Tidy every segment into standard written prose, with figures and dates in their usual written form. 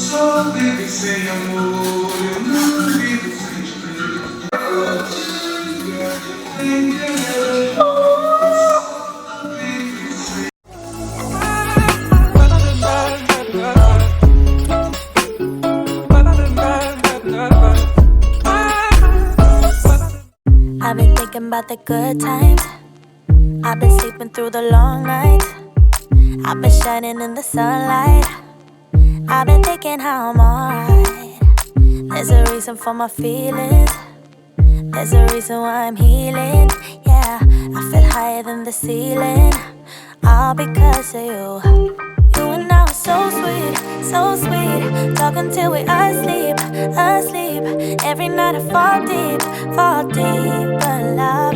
Só vive sem amor, eu não vivo sem ti. I've been thinking about the good times. I've been sleeping through the long nights. I've been shining in the sunlight. I've been thinking how I'm alright. There's a reason for my feelings. There's a reason why I'm healing. Yeah, I feel higher than the ceiling. All because of you. You and I were so sweet, so sweet. Talking till we asleep, asleep. Every night I fall deep in love.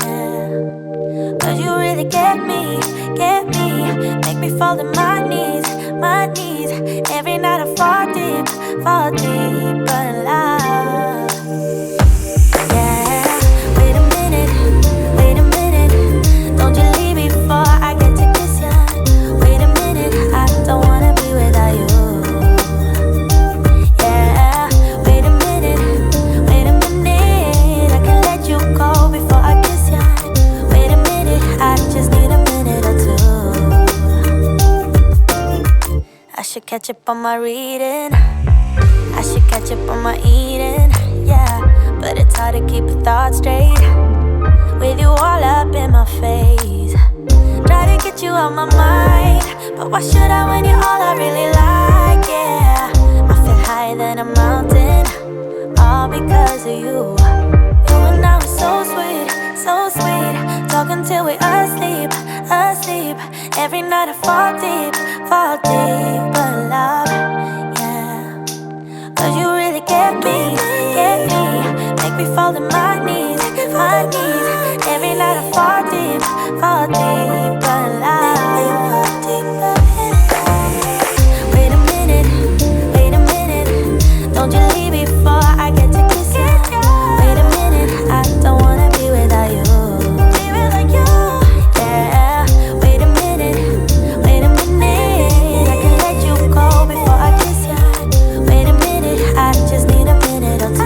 Yeah. Cause you really get me, make me fall to my knees, my knees. Every night I fall deep in love. Yeah, wait a minute, don't you leave before I get to kiss ya. Wait a minute, I don't wanna be without you. Yeah, wait a minute, I can let you go before I kiss ya. Wait a minute, I just need a minute or two. I should catch up on my reading, I should catch up on my eating, yeah. But it's hard to keep your thoughts straight with you all up in my face. Try to get you out my mind, but why should I when you're all I really like, yeah. I feel higher than a mountain, all because of you. You and I were so sweet, so sweet. Talking till we asleep, asleep. Every night I fall deep in love, yeah. Cause you really get me, make me fall to my knees, my knees. Every night I fall deep in love. Wait a minute, don't you leave before I get to kiss you. Wait a minute, I don't wanna be without you. Yeah, wait a minute, I can let you go before I kiss you. Wait a minute, I just need a minute or two.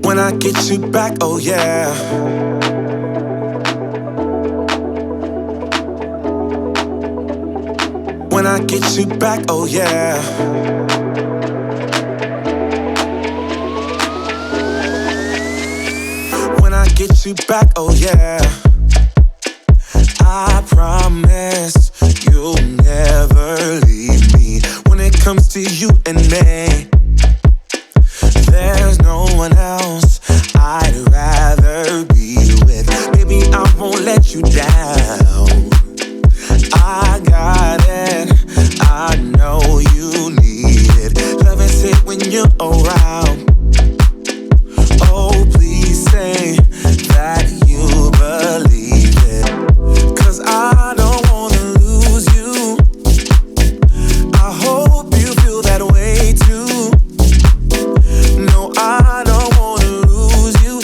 When I get you back, oh yeah. When I get you back, oh yeah. When I get you back, oh yeah. I promise you'll never leave me. When it comes to you and me, there's no one else I'd rather be with. Baby, I won't let you down. I got it, I know you need it. Love is it when you're around. Oh, please say that you believe it. Cause I don't wanna lose you. I hope you feel that way too. No, I don't wanna lose you,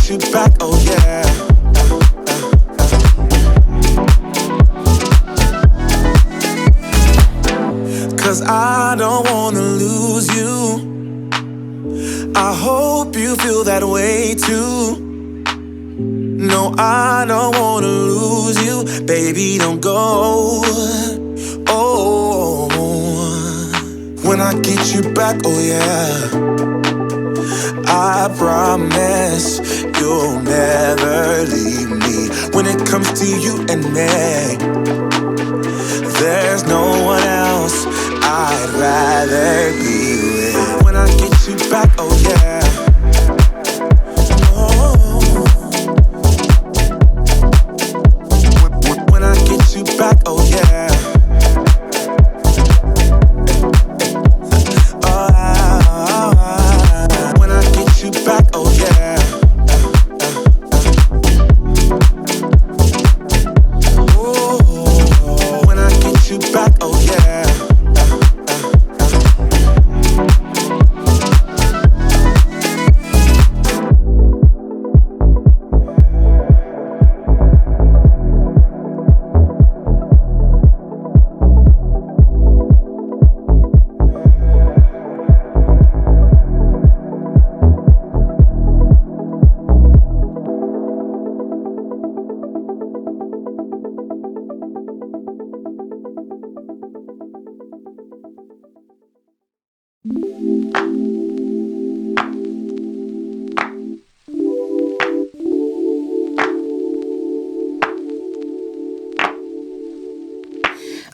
you back, oh yeah. Cause I don't wanna lose you. I hope you feel that way too. No, I don't wanna lose you. Baby, don't go. Oh, when I get you back, oh yeah, I promise you'll never leave me. When it comes to you and me, there's no one else I'd rather be with. When I get you back, oh yeah. Oh. When I get you back, oh yeah. When I get you back, oh yeah. When I get you back, oh yeah.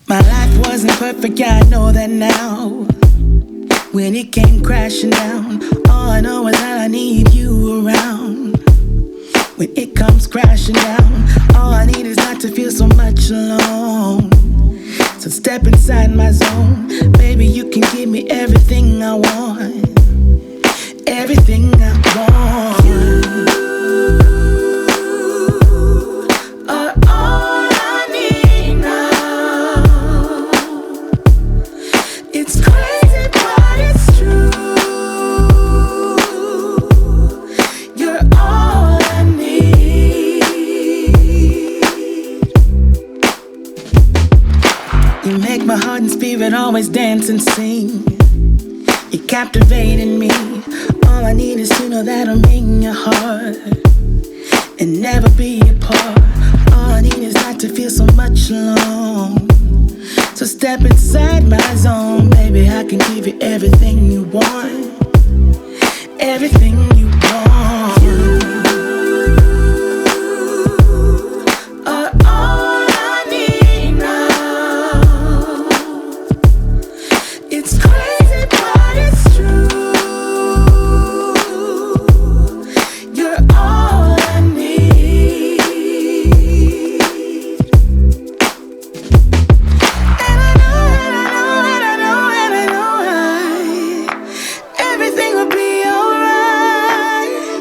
My life wasn't perfect, yeah, I know that now. When it came crashing down, all I know is that I need you around. When it comes crashing down, all I need is not to feel so much alone. So step inside my zone, baby, you can give me everything I want. Everything I want. My heart and spirit always dance and sing. You're captivating me. All I need is to know that I'm in your heart and never be apart. All I need is not to feel so much alone. So step inside my zone, baby, I can give you everything you want. Everything you want. Everything will be alright.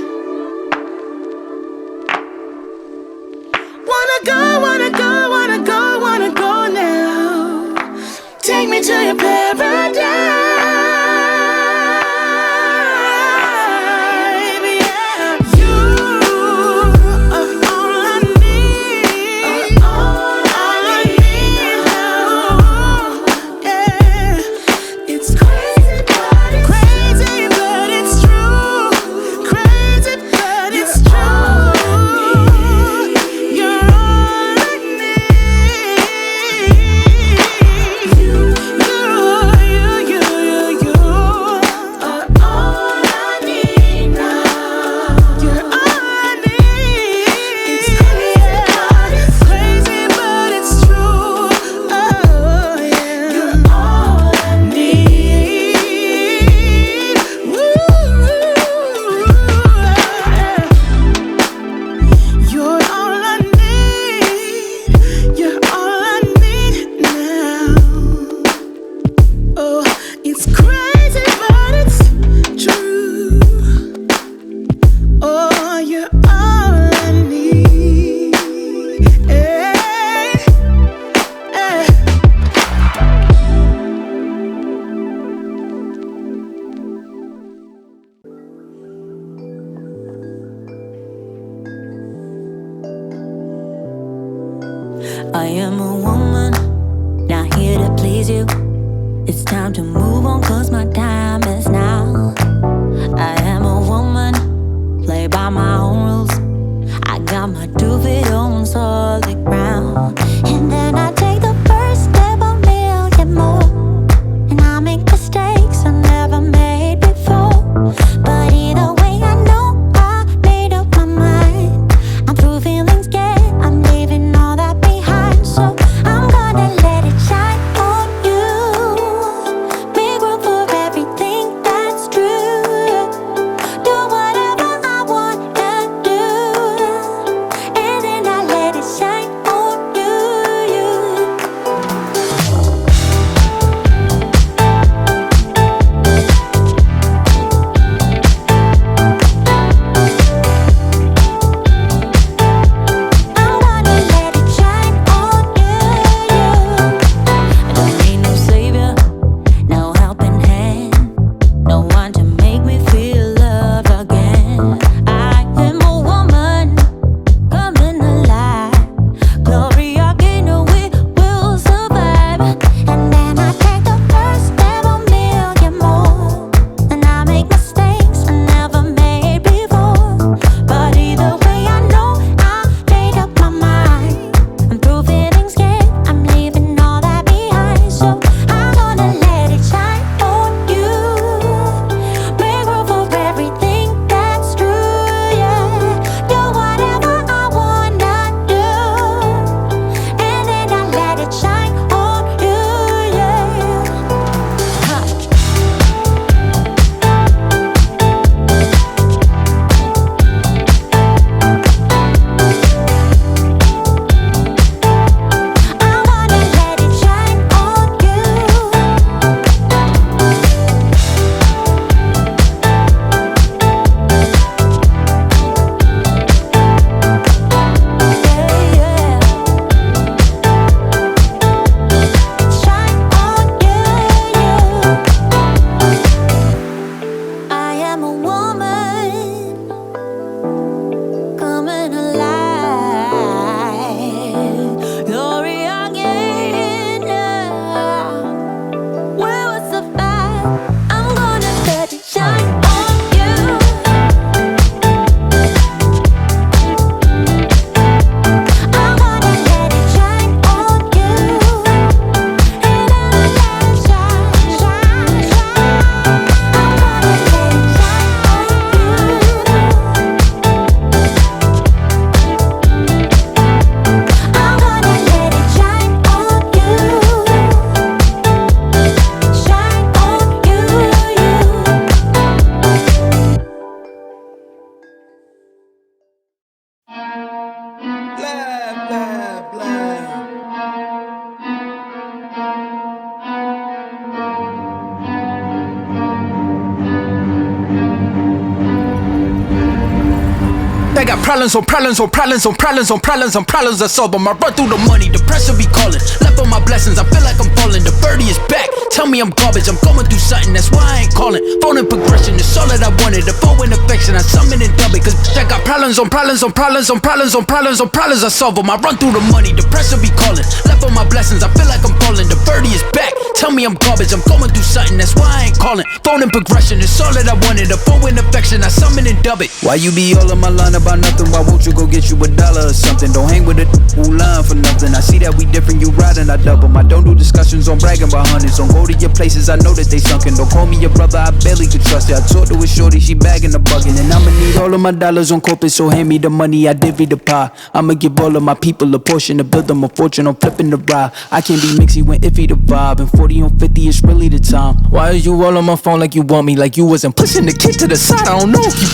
I am a woman, not here to please you. It's time to move on, cause my time is now. I am a woman, play by my own rules. I got my 2 feet on solid ground. And then I take the first step, a million more. And I make mistakes I never made before. But either way, I know I made up my mind. I'm through feelings get, I'm leaving all that behind. So I'm gonna let it shine on you. Make room for everything that's true. Do whatever I wanna do. And then I let it shine on you. I'm gonna let it shine on you. I don't need no savior, no helping hand, no one to make me feel loved again. I am a woman, coming alive. Gloria Gaynor, we will survive. And then I take the first step, a million more. And I make mistakes I never made before. But either way, I know I made up my mind. I'm through feelings get, I'm leaving all that behind. So I'm gonna let it shine on you. Make room for everything that's true, yeah. Do whatever I wanna do. And then I let it shine on you, yeah. Huh. I wanna let it shine on you. Yeah, yeah. Shine on you. I am a woman, coming alive. Gloria Gaynor, we will survive. I'm gonna let it shine on you. I'm gonna let it shine on you. And I'm gonna let it shine, shine, shine. I'm gonna let it shine on you. I'm gonna let it shine on you. Shine on Blah, blah, blah. I got problems on problems on problems on problems on problems on problems I solve them. I run through the money, the pressure be calling. Left on my blessings, I feel like I'm falling. The birdie is back, tell me I'm garbage. I'm going through something, that's why I ain't calling. Phone and progression, it's all that I wanted. The phone in affection, I summon and dub it. Cause I got problems on problems on problems on problems on problems on problems I solve them. I run through the money, the pressure be calling. Left on my blessings, I feel like I'm falling. The birdie is back, tell me I'm garbage. I'm going through something, that's why I ain't calling. Phone and progression, it's all that I wanted. The phone in affection, I summon and dub it. Why you be all on my line about nothing? Why won't you go get you $1 or something? Don't hang with a who line for nothing. I see that we different, you riding, I double. I don't do discussions on bragging about hundreds. Don't go to your places, I know that they sunken. Don't call me your brother, I barely could trust it. I talked to a shorty, she bagging the bugging. And I'ma need all of my dollars on corporate, so hand me the money, I divvy the pie. I'ma give all of my people a portion to build them a fortune on flipping the ride. I can't be mixy when iffy the vibe, and 40 on 50 is really the time. Why are you all on my phone like you want me? Like you wasn't pushing the kid to the side. I don't know if you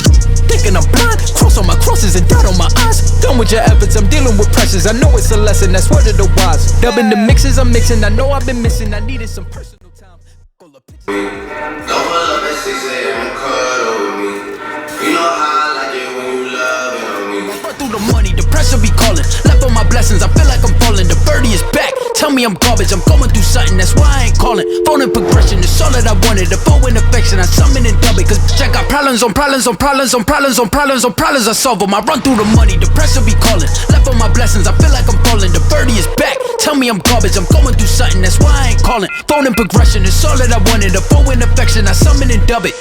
thinking I'm blind. Cross on my crosses and dot on my eyes. Done with your efforts, I'm dealing with pressures. I know it's a lesson, that's word of the wise. Dubbing the mixes I'm mixing, I know I've been missing. I needed some personal time. Don't pull up at 6 a.m. and cuddle with me. You know how I like it when you loving on me. Run through the money, the pressure be calling. Left on my blessings, I feel like I'm falling. The birdie is back, Tell me I'm garbage, I'm going through something, that's why I ain't calling. Phone and progression, it's all that I wanted. The phone in affection, I summon and dub it. Cause bitch, I got problems on problems on problems on problems on problems on problems, I solve them. I run through the money, the pressure be calling. Left on my blessings, I feel like I'm falling. The birdie is back, tell me I'm garbage, I'm going through something, that's why I ain't calling. Phone and progression, it's all that I wanted. The phone in affection, I summon and dub it.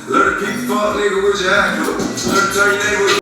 Learn to keep the fuck nigga with your act up. Learn to turn your neighbor.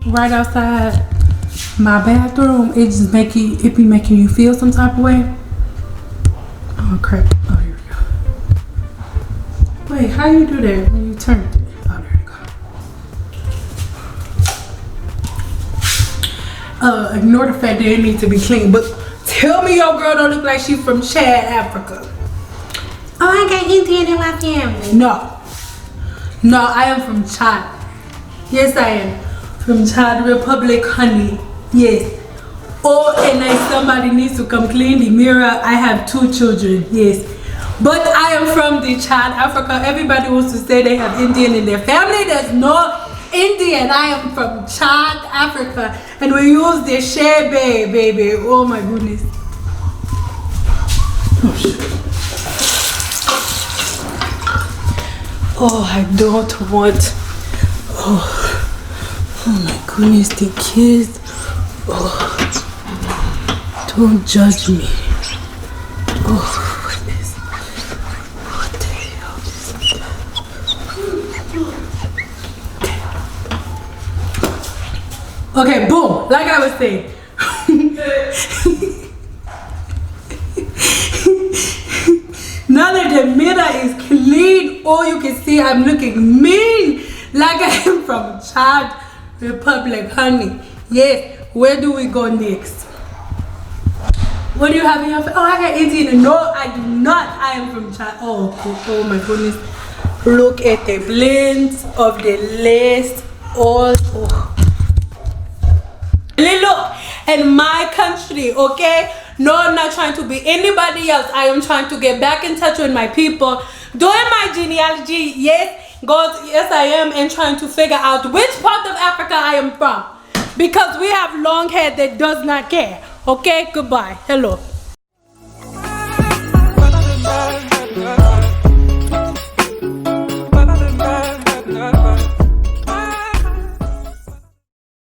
Right outside my bathroom, it just be making you feel some type of way. Oh crap! Oh, here we go. Wait, how you do that when you turn it? Oh, there you go. Ignore the fact that it needs to be clean, but tell me your girl don't look like she's from Chad, Africa. Oh, I got Indian in my family. No, I am from Chad. Yes, I am. From Chad Republic, honey. Yes. Oh, and somebody needs to come clean the mirror. I have 2 children. Yes. But I am from the Chad, Africa. Everybody wants to say they have Indian in their family. There's no Indian. I am from Chad, Africa. And we use the shebe, baby. Oh my goodness. Oh shit. Oh, I don't want. Oh my goodness, the kids. Oh, don't judge me. Oh, what the hell is that? Okay, boom. Like I was saying. Now that the mirror is clean, all you can see I'm looking mean. Like I am from Chad Republic, honey. Yes, where do we go next? What do you have in your face? Oh, I got Indian. No, I do not. I am from Chad. Oh my goodness. Look at the blends of the lace. All. Oh. Look, in my country, okay? No, I'm not trying to be anybody else. I am trying to get back in touch with my people. Doing my genealogy, yes. God, yes I am, and trying to figure out which part of Africa I am from. Because we have long hair that does not care. Okay, goodbye. Hello.